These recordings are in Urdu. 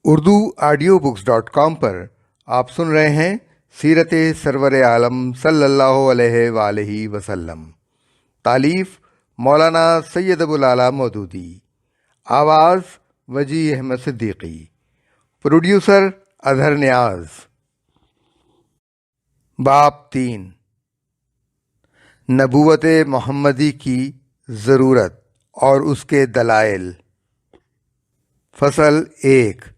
اردو آڈیو بکس.com پر آپ سن رہے ہیں سیرت سرور عالم صلی اللہ علیہ وآلہ وسلم۔ تالیف مولانا سید ابوالعلا مودودی، آواز وجی احمد صدیقی، پروڈیوسر اظہر نیاز۔ باب 3، نبوت محمدی کی ضرورت اور اس کے دلائل۔ فصل 1،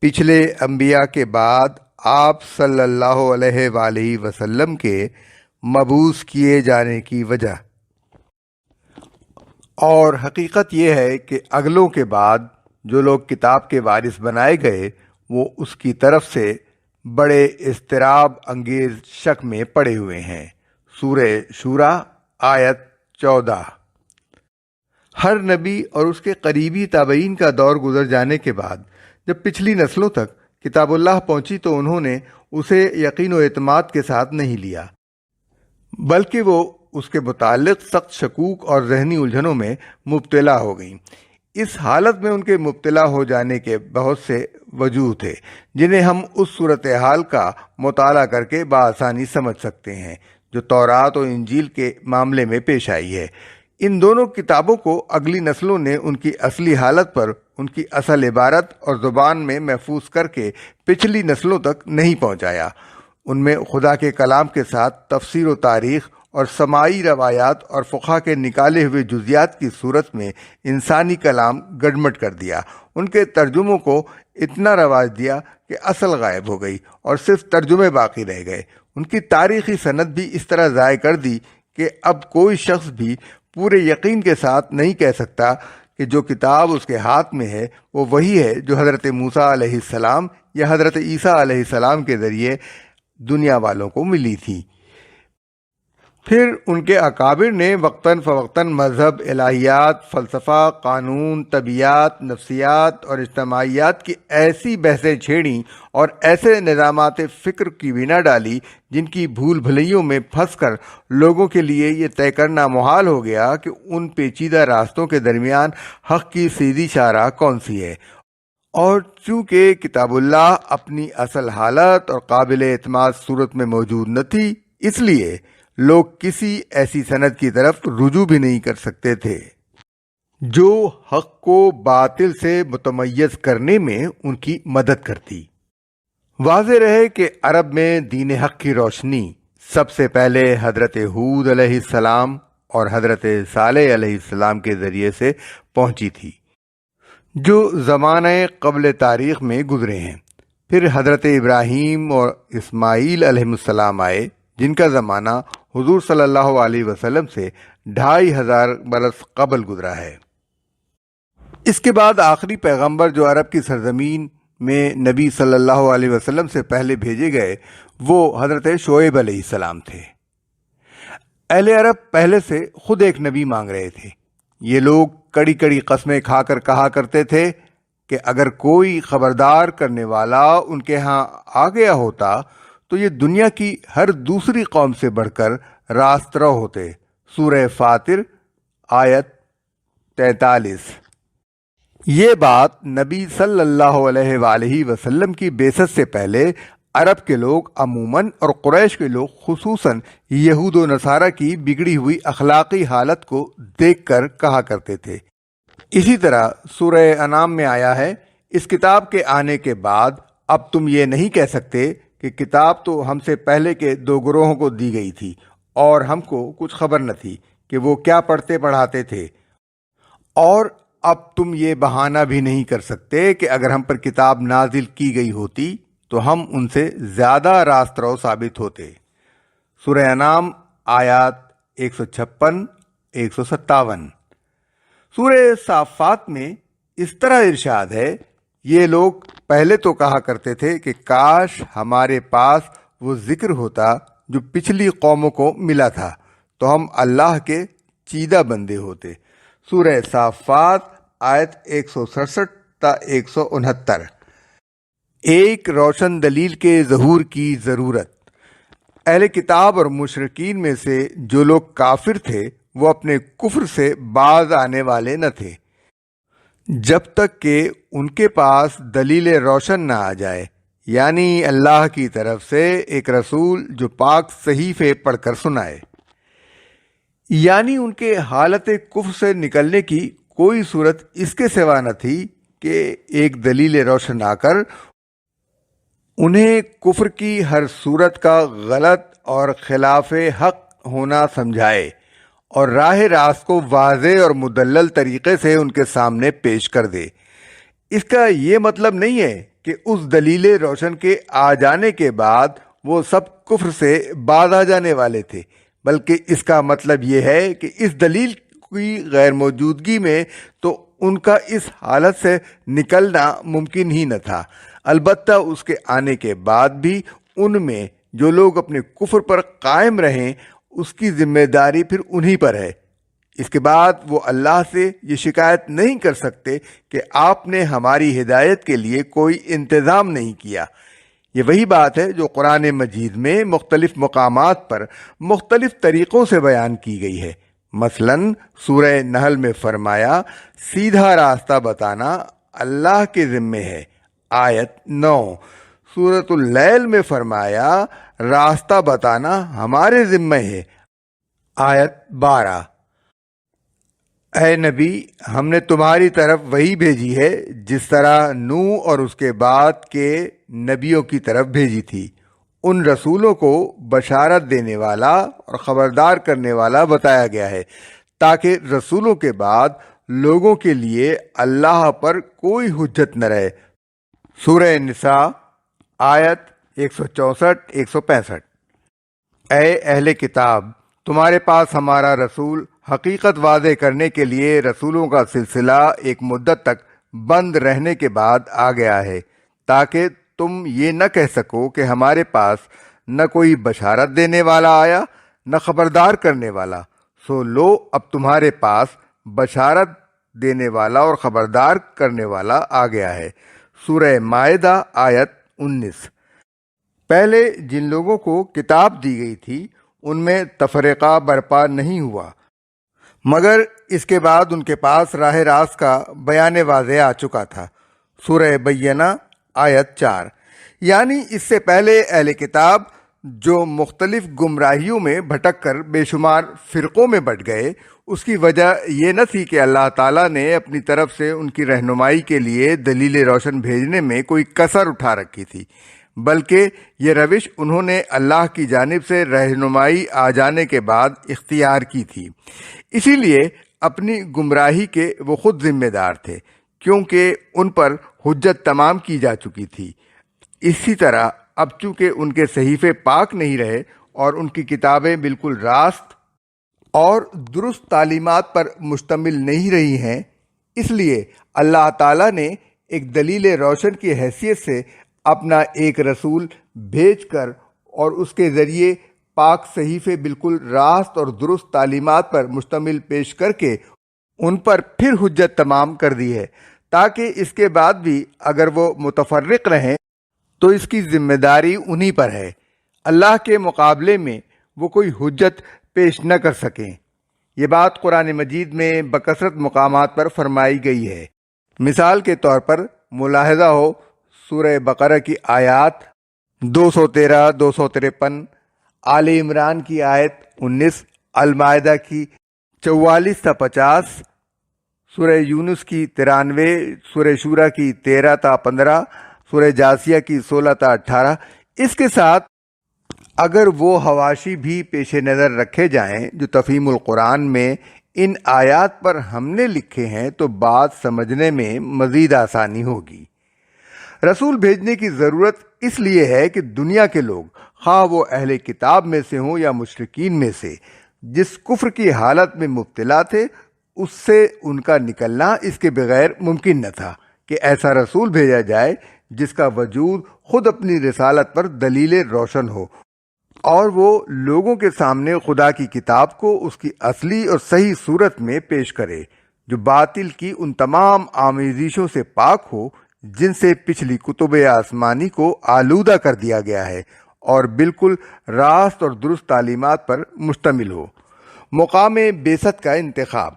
پچھلے انبیاء کے بعد آپ صلی اللہ علیہ وآلہ وسلم کے مبعوث کیے جانے کی وجہ۔ اور حقیقت یہ ہے کہ اگلوں کے بعد جو لوگ کتاب کے وارث بنائے گئے وہ اس کی طرف سے بڑے اضطراب انگیز شک میں پڑے ہوئے ہیں۔ سورہ شورى آیت 14۔ ہر نبی اور اس کے قریبی تابعین کا دور گزر جانے کے بعد جب پچھلی نسلوں تک کتاب اللہ پہنچی تو انہوں نے اسے یقین و اعتماد کے ساتھ نہیں لیا، بلکہ وہ اس کے متعلق سخت شکوک اور ذہنی الجھنوں میں مبتلا ہو گئیں۔ اس حالت میں ان کے مبتلا ہو جانے کے بہت سے وجوہ تھے جنہیں ہم اس صورتحال کا مطالعہ کر کے بآسانی سمجھ سکتے ہیں جو تورات و انجیل کے معاملے میں پیش آئی ہے۔ ان دونوں کتابوں کو اگلی نسلوں نے ان کی اصلی حالت پر ان کی اصل عبارت اور زبان میں محفوظ کر کے پچھلی نسلوں تک نہیں پہنچایا۔ ان میں خدا کے کلام کے ساتھ تفسیر و تاریخ اور سماعی روایات اور فقہ کے نکالے ہوئے جزیات کی صورت میں انسانی کلام گڈمڈ کر دیا۔ ان کے ترجموں کو اتنا رواج دیا کہ اصل غائب ہو گئی اور صرف ترجمے باقی رہ گئے۔ ان کی تاریخی سند بھی اس طرح ضائع کر دی کہ اب کوئی شخص بھی پورے یقین کے ساتھ نہیں کہہ سکتا کہ جو کتاب اس کے ہاتھ میں ہے وہ وہی ہے جو حضرت موسیٰ علیہ السلام یا حضرت عیسیٰ علیہ السلام کے ذریعے دنیا والوں کو ملی تھی۔ پھر ان کے اکابر نے وقتاً فوقتاً مذہب، الہیات، فلسفہ، قانون، طبیعیات، نفسیات اور اجتماعیات کی ایسی بحثیں چھیڑیں اور ایسے نظامات فکر کی بنا ڈالی جن کی بھول بھلیوں میں پھنس کر لوگوں کے لیے یہ طے کرنا محال ہو گیا کہ ان پیچیدہ راستوں کے درمیان حق کی سیدھی شاہراہ کون سی ہے۔ اور چونکہ کتاب اللہ اپنی اصل حالت اور قابل اعتماد صورت میں موجود نہ تھی، اس لیے لوگ کسی ایسی سند کی طرف رجوع بھی نہیں کر سکتے تھے جو حق کو باطل سے متمیز کرنے میں ان کی مدد کرتی۔ واضح رہے کہ عرب میں دین حق کی روشنی سب سے پہلے حضرت ہود علیہ السلام اور حضرت صالح علیہ السلام کے ذریعے سے پہنچی تھی جو زمانہ قبل تاریخ میں گزرے ہیں۔ پھر حضرت ابراہیم اور اسماعیل علیہ السلام آئے جن کا زمانہ حضور صلی اللہ علیہ وسلم سے 2500 برس قبل گزرا ہے۔ اس کے بعد آخری پیغمبر جو عرب کی سرزمین میں نبی صلی اللہ علیہ وسلم سے پہلے بھیجے گئے وہ حضرت شعیب علیہ السلام تھے۔ اہل عرب پہلے سے خود ایک نبی مانگ رہے تھے۔ یہ لوگ کڑی کڑی قسمیں کھا کر کہا کرتے تھے کہ اگر کوئی خبردار کرنے والا ان کے ہاں آ گیا ہوتا تو یہ دنیا کی ہر دوسری قوم سے بڑھ کر راست رو ہوتے۔ سورہ فاطر آیت 43۔ یہ بات نبی صلی اللہ علیہ وآلہ وسلم کی بعثت سے پہلے عرب کے لوگ عموماً اور قریش کے لوگ خصوصاً یہود و نصارہ کی بگڑی ہوئی اخلاقی حالت کو دیکھ کر کہا کرتے تھے۔ اسی طرح سورہ انعام میں آیا ہے، اس کتاب کے آنے کے بعد اب تم یہ نہیں کہہ سکتے کہ کتاب تو ہم سے پہلے کے 2 گروہوں کو دی گئی تھی اور ہم کو کچھ خبر نہ تھی کہ وہ کیا پڑھتے پڑھاتے تھے، اور اب تم یہ بہانہ بھی نہیں کر سکتے کہ اگر ہم پر کتاب نازل کی گئی ہوتی تو ہم ان سے زیادہ راست رو ثابت ہوتے۔ سورہ انعام آیات 156 157۔ سورہ صافات میں اس طرح ارشاد ہے، یہ لوگ پہلے تو کہا کرتے تھے کہ کاش ہمارے پاس وہ ذکر ہوتا جو پچھلی قوموں کو ملا تھا تو ہم اللہ کے چیدہ بندے ہوتے۔ سورہ صافات آیت 167 تا 169۔ ایک روشن دلیل کے ظہور کی ضرورت۔ اہل کتاب اور مشرکین میں سے جو لوگ کافر تھے وہ اپنے کفر سے باز آنے والے نہ تھے۔ جب تک کہ ان کے پاس دلیل روشن نہ آ جائے، یعنی اللہ کی طرف سے ایک رسول جو پاک صحیفے پڑھ کر سنائے۔ یعنی ان کے حالت کفر سے نکلنے کی کوئی صورت اس کے سوا نہ تھی کہ ایک دلیل روشن آ کر انہیں کفر کی ہر صورت کا غلط اور خلاف حق ہونا سمجھائے اور راہ راست کو واضح اور مدلل طریقے سے ان کے سامنے پیش کر دے۔ اس کا یہ مطلب نہیں ہے کہ اس دلیل روشن کے آ جانے کے بعد وہ سب کفر سے باز آ جانے والے تھے، بلکہ اس کا مطلب یہ ہے کہ اس دلیل کی غیر موجودگی میں تو ان کا اس حالت سے نکلنا ممکن ہی نہ تھا۔ البتہ اس کے آنے کے بعد بھی ان میں جو لوگ اپنے کفر پر قائم رہیں اس کی ذمہ داری پھر انہی پر ہے۔ اس کے بعد وہ اللہ سے یہ شکایت نہیں کر سکتے کہ آپ نے ہماری ہدایت کے لیے کوئی انتظام نہیں کیا۔ یہ وہی بات ہے جو قرآن مجید میں مختلف مقامات پر مختلف طریقوں سے بیان کی گئی ہے۔ مثلاً سورہ نحل میں فرمایا سیدھا راستہ بتانا اللہ کے ذمے ہے، آیت 9۔ سورۃ اللیل میں فرمایا راستہ بتانا ہمارے ذمے ہے، آیت 12۔ اے نبی، ہم نے تمہاری طرف وہی بھیجی ہے جس طرح نوح اور اس کے بعد کے نبیوں کی طرف بھیجی تھی۔ ان رسولوں کو بشارت دینے والا اور خبردار کرنے والا بتایا گیا ہے تاکہ رسولوں کے بعد لوگوں کے لیے اللہ پر کوئی حجت نہ رہے۔ سورہ نساء آیت 164-165۔ اے اہل کتاب، تمہارے پاس ہمارا رسول حقیقت واضح کرنے کے لیے رسولوں کا سلسلہ ایک مدت تک بند رہنے کے بعد آ گیا ہے تاکہ تم یہ نہ کہہ سکو کہ ہمارے پاس نہ کوئی بشارت دینے والا آیا نہ خبردار کرنے والا۔ سو لو اب تمہارے پاس بشارت دینے والا اور خبردار کرنے والا آ گیا ہے۔ سورہ مائدہ آیت 19۔ پہلے جن لوگوں کو کتاب دی گئی تھی ان میں تفرقہ برپا نہیں ہوا، مگر اس کے بعد ان کے پاس راہ راست کا بیان واضح آ چکا تھا۔ سورہ بینہ آیت 4۔ یعنی اس سے پہلے اہل کتاب جو مختلف گمراہیوں میں بھٹک کر بے شمار فرقوں میں بٹ گئے، اس کی وجہ یہ نہ تھی کہ اللہ تعالیٰ نے اپنی طرف سے ان کی رہنمائی کے لیے دلیل روشن بھیجنے میں کوئی کسر اٹھا رکھی تھی، بلکہ یہ روش انہوں نے اللہ کی جانب سے رہنمائی آ جانے کے بعد اختیار کی تھی۔ اسی لیے اپنی گمراہی کے وہ خود ذمہ دار تھے، کیونکہ ان پر حجت تمام کی جا چکی تھی۔ اسی طرح اب چونکہ ان کے صحیفے پاک نہیں رہے اور ان کی کتابیں بالکل راست اور درست تعلیمات پر مشتمل نہیں رہی ہیں، اس لیے اللہ تعالیٰ نے ایک دلیل روشن کی حیثیت سے اپنا ایک رسول بھیج کر اور اس کے ذریعے پاک صحیفے بالکل راست اور درست تعلیمات پر مشتمل پیش کر کے ان پر پھر حجت تمام کر دی ہے، تاکہ اس کے بعد بھی اگر وہ متفرق رہیں تو اس کی ذمہ داری انہی پر ہے، اللہ کے مقابلے میں وہ کوئی حجت پیش نہ کر سکیں۔ یہ بات قرآن مجید میں بکثرت مقامات پر فرمائی گئی ہے۔ مثال کے طور پر ملاحظہ ہو سورہ بقرہ کی آیات 213، 253، آل عمران کی آیت 19، المائدہ کی 44 تا 50، سورہ یونس کی 93، سورہ شورى کی 13 تا 15، سورہ جاثیہ کی 16 تا 18۔ اس کے ساتھ اگر وہ حواشی بھی پیش نظر رکھے جائیں جو تفہیم القرآن میں ان آیات پر ہم نے لکھے ہیں تو بات سمجھنے میں مزید آسانی ہوگی۔ رسول بھیجنے کی ضرورت اس لیے ہے کہ دنیا کے لوگ، خواہ وہ اہل کتاب میں سے ہوں یا مشرکین میں سے، جس کفر کی حالت میں مبتلا تھے اس سے ان کا نکلنا اس کے بغیر ممکن نہ تھا کہ ایسا رسول بھیجا جائے جس کا وجود خود اپنی رسالت پر دلیل روشن ہو اور وہ لوگوں کے سامنے خدا کی کتاب کو اس کی اصلی اور صحیح صورت میں پیش کرے، جو باطل کی ان تمام آمیزشوں سے پاک ہو جن سے پچھلی کتب آسمانی کو آلودہ کر دیا گیا ہے اور بالکل راست اور درست تعلیمات پر مشتمل ہو۔ مقام بعثت کا انتخاب۔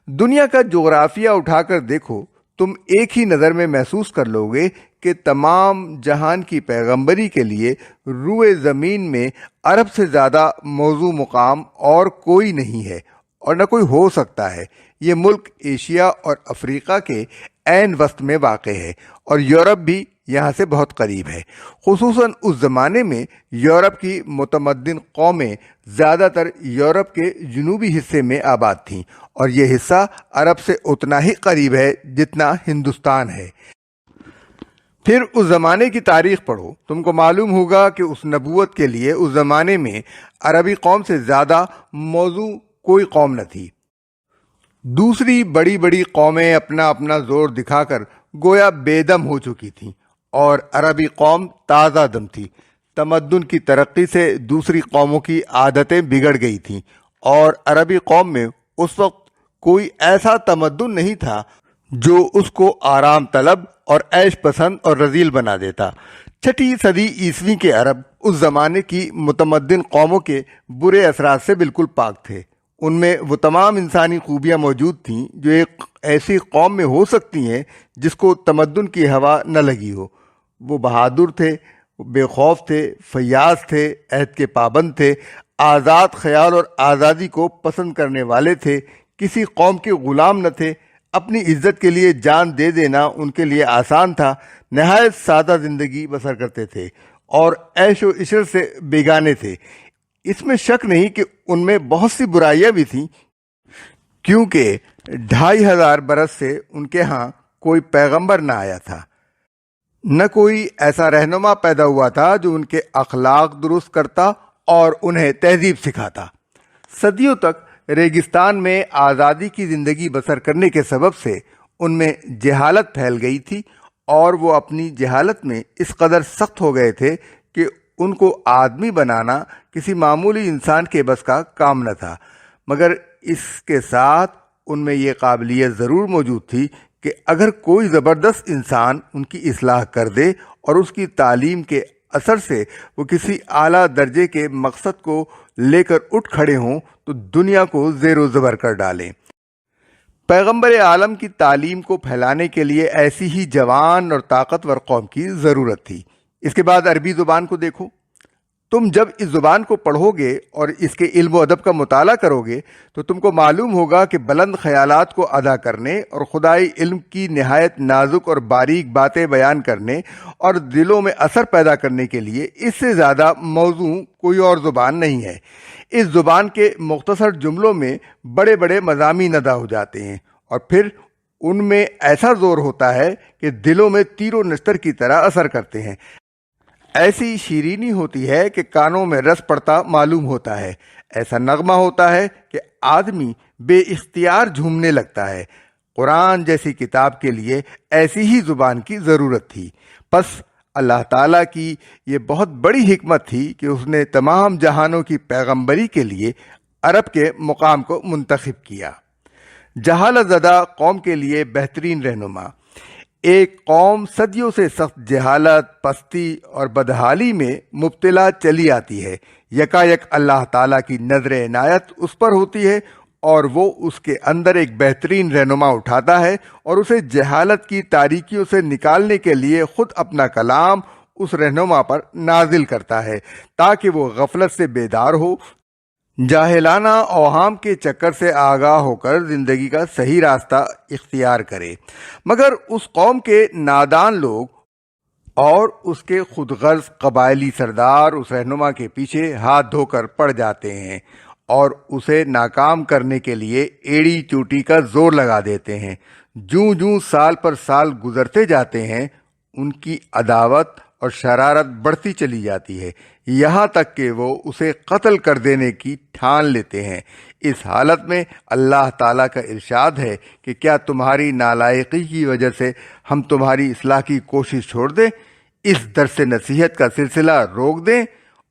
دنیا کا جغرافیہ اٹھا کر دیکھو تم ایک ہی نظر میں محسوس کر لو گے کہ تمام جہان کی پیغمبری کے لیے روئے زمین میں عرب سے زیادہ موضوع مقام اور کوئی نہیں ہے اور نہ کوئی ہو سکتا ہے۔ یہ ملک ایشیا اور افریقہ کے عین وسط میں واقع ہے اور یورپ بھی یہاں سے بہت قریب ہے۔ خصوصاً اس زمانے میں یورپ کی متمدن قومیں زیادہ تر یورپ کے جنوبی حصے میں آباد تھیں اور یہ حصہ عرب سے اتنا ہی قریب ہے جتنا ہندوستان ہے۔ پھر اس زمانے کی تاریخ پڑھو، تم کو معلوم ہوگا کہ اس نبوت کے لیے اس زمانے میں عربی قوم سے زیادہ موزوں کوئی قوم نہ تھی۔ دوسری بڑی بڑی قومیں اپنا اپنا زور دکھا کر گویا بے دم ہو چکی تھیں اور عربی قوم تازہ دم تھی۔ تمدن کی ترقی سے دوسری قوموں کی عادتیں بگڑ گئی تھیں اور عربی قوم میں اس وقت کوئی ایسا تمدن نہیں تھا جو اس کو آرام طلب اور عیش پسند اور رذیل بنا دیتا۔ چھٹی صدی عیسوی کے عرب اس زمانے کی متمدن قوموں کے برے اثرات سے بالکل پاک تھے۔ ان میں وہ تمام انسانی خوبیاں موجود تھیں جو ایک ایسی قوم میں ہو سکتی ہیں جس کو تمدن کی ہوا نہ لگی ہو۔ وہ بہادر تھے، بے خوف تھے، فیاض تھے، عہد کے پابند تھے، آزاد خیال اور آزادی کو پسند کرنے والے تھے، کسی قوم کے غلام نہ تھے، اپنی عزت کے لیے جان دے دینا ان کے لیے آسان تھا، نہایت سادہ زندگی بسر کرتے تھے اور عیش و عشرت سے بیگانے تھے۔ اس میں شک نہیں کہ ان میں بہت سی برائیاں بھی تھیں، کیونکہ 2500 برس سے ان کے ہاں کوئی پیغمبر نہ آیا تھا، نہ کوئی ایسا رہنما پیدا ہوا تھا جو ان کے اخلاق درست کرتا اور انہیں تہذیب سکھاتا۔ صدیوں تک ریگستان میں آزادی کی زندگی بسر کرنے کے سبب سے ان میں جہالت پھیل گئی تھی اور وہ اپنی جہالت میں اس قدر سخت ہو گئے تھے کہ ان کو آدمی بنانا کسی معمولی انسان کے بس کا کام نہ تھا، مگر اس کے ساتھ ان میں یہ قابلیت ضرور موجود تھی کہ اگر کوئی زبردست انسان ان کی اصلاح کر دے اور اس کی تعلیم کے اثر سے وہ کسی اعلیٰ درجے کے مقصد کو لے کر اٹھ کھڑے ہوں تو دنیا کو زیر و زبر کر ڈالیں۔ پیغمبر عالم کی تعلیم کو پھیلانے کے لیے ایسی ہی جوان اور طاقتور قوم کی ضرورت تھی۔ اس کے بعد عربی زبان کو دیکھو۔ تم جب اس زبان کو پڑھو گے اور اس کے علم و ادب کا مطالعہ کرو گے تو تم کو معلوم ہوگا کہ بلند خیالات کو ادا کرنے اور خدائی علم کی نہایت نازک اور باریک باتیں بیان کرنے اور دلوں میں اثر پیدا کرنے کے لیے اس سے زیادہ موزوں کوئی اور زبان نہیں ہے۔ اس زبان کے مختصر جملوں میں بڑے بڑے مضامین ادا ہو جاتے ہیں اور پھر ان میں ایسا زور ہوتا ہے کہ دلوں میں تیر و نشتر کی طرح اثر کرتے ہیں۔ ایسی شیرینی ہوتی ہے کہ کانوں میں رس پڑتا معلوم ہوتا ہے، ایسا نغمہ ہوتا ہے کہ آدمی بے اختیار جھومنے لگتا ہے۔ قرآن جیسی کتاب کے لیے ایسی ہی زبان کی ضرورت تھی۔ پس اللہ تعالیٰ کی یہ بہت بڑی حکمت تھی کہ اس نے تمام جہانوں کی پیغمبری کے لیے عرب کے مقام کو منتخب کیا۔ جہالت زدہ قوم کے لیے بہترین رہنما۔ ایک قوم صدیوں سے سخت جہالت، پستی اور بدحالی میں مبتلا چلی آتی ہے، یکایک اللہ تعالیٰ کی نظر عنایت اس پر ہوتی ہے اور وہ اس کے اندر ایک بہترین رہنما اٹھاتا ہے اور اسے جہالت کی تاریکیوں سے نکالنے کے لیے خود اپنا کلام اس رہنما پر نازل کرتا ہے تاکہ وہ غفلت سے بیدار ہو، جاہلانہ اوہام کے چکر سے آگاہ ہو کر زندگی کا صحیح راستہ اختیار کرے۔ مگر اس قوم کے نادان لوگ اور اس کے خود غرض قبائلی سردار اس رہنما کے پیچھے ہاتھ دھو کر پڑ جاتے ہیں اور اسے ناکام کرنے کے لیے ایڑی چوٹی کا زور لگا دیتے ہیں۔ جوں جوں سال پر سال گزرتے جاتے ہیں ان کی عداوت اور شرارت بڑھتی چلی جاتی ہے، یہاں تک کہ وہ اسے قتل کر دینے کی ٹھان لیتے ہیں۔ اس حالت میں اللہ تعالیٰ کا ارشاد ہے کہ کیا تمہاری نالائقی کی وجہ سے ہم تمہاری اصلاح کی کوشش چھوڑ دیں، اس درس نصیحت کا سلسلہ روک دیں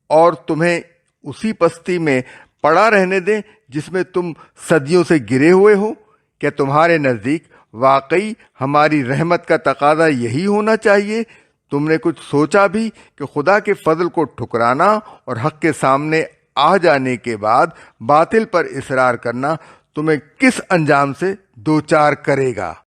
اور تمہیں اسی پستی میں پڑا رہنے دیں جس میں تم صدیوں سے گرے ہوئے ہو؟ کیا تمہارے نزدیک واقعی ہماری رحمت کا تقاضا یہی ہونا چاہیے؟ تم نے کچھ سوچا بھی کہ خدا کے فضل کو ٹھکرانا اور حق کے سامنے آ جانے کے بعد باطل پر اصرار کرنا تمہیں کس انجام سے دوچار کرے گا؟